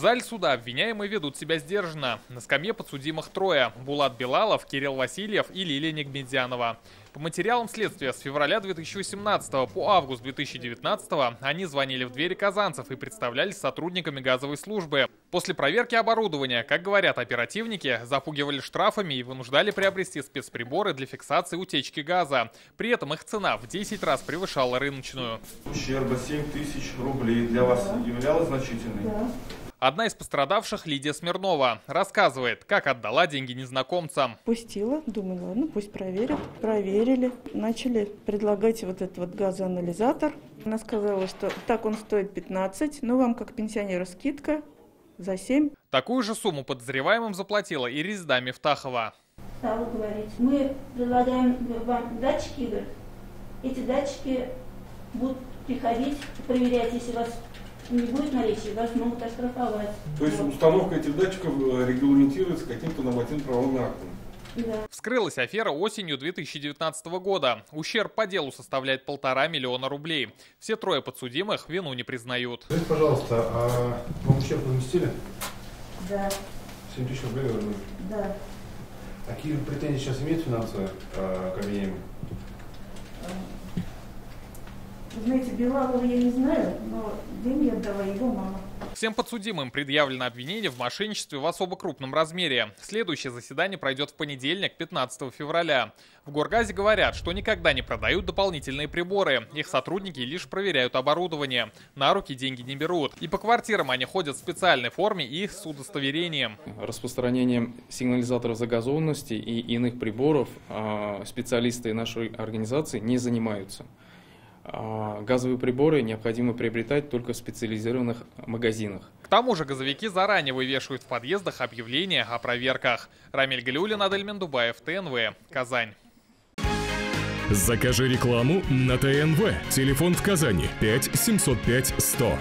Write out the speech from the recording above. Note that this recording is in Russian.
зале суда обвиняемые ведут себя сдержанно. На скамье подсудимых трое: Булат Билалов, Кирилл Васильев и Лилия Нигмедянова. По материалам следствия, с февраля 2018 по август 2019 они звонили в двери казанцев и представлялись сотрудниками газовой службы. После проверки оборудования, как говорят оперативники, запугивали штрафами и вынуждали приобрести спецприборы для фиксации утечки газа. При этом их цена в 10 раз превышала рыночную. Ущерба 7 тысяч рублей для вас являлась значительной? Да. Одна из пострадавших, Лидия Смирнова, рассказывает, как отдала деньги незнакомцам. Пустила, думаю, ладно, пусть проверят. Проверили, начали предлагать вот этот вот газоанализатор. Она сказала, что так он стоит 15, но вам как пенсионеру скидка за 7. Такую же сумму подозреваемым заплатила и Резеда Мифтахова. Стала говорить, мы предлагаем вам датчики, говорит, эти датчики будут приходить, проверять, если вас не будет наличия, вас могут оштрафовать. То есть установка этих датчиков регламентируется каким-то нормативно-правовым актом? Да. Вскрылась афера осенью 2019 года. Ущерб по делу составляет 1,5 миллиона рублей. Все трое подсудимых вину не признают. Скажите, пожалуйста, а вам ущерб возместили? Да. 7 тысяч рублей вернули? Да. А какие претензии сейчас имеют финансовые к обвиняемым? Знаете, Билалова я не знаю, но деньги отдала его мама. Всем подсудимым предъявлено обвинение в мошенничестве в особо крупном размере. Следующее заседание пройдет в понедельник, 15 февраля. В Горгазе говорят, что никогда не продают дополнительные приборы. Их сотрудники лишь проверяют оборудование. На руки деньги не берут. И по квартирам они ходят в специальной форме и с удостоверением. Распространением сигнализаторов загазованности и иных приборов специалисты нашей организации не занимаются. Газовые приборы необходимо приобретать только в специализированных магазинах. К тому же газовики заранее вывешивают в подъездах объявления о проверках. Рамиль Галиуллин, Адель Мендубаев, ТНВ, Казань. Закажи рекламу на ТНВ. Телефон в Казани 5 705 100.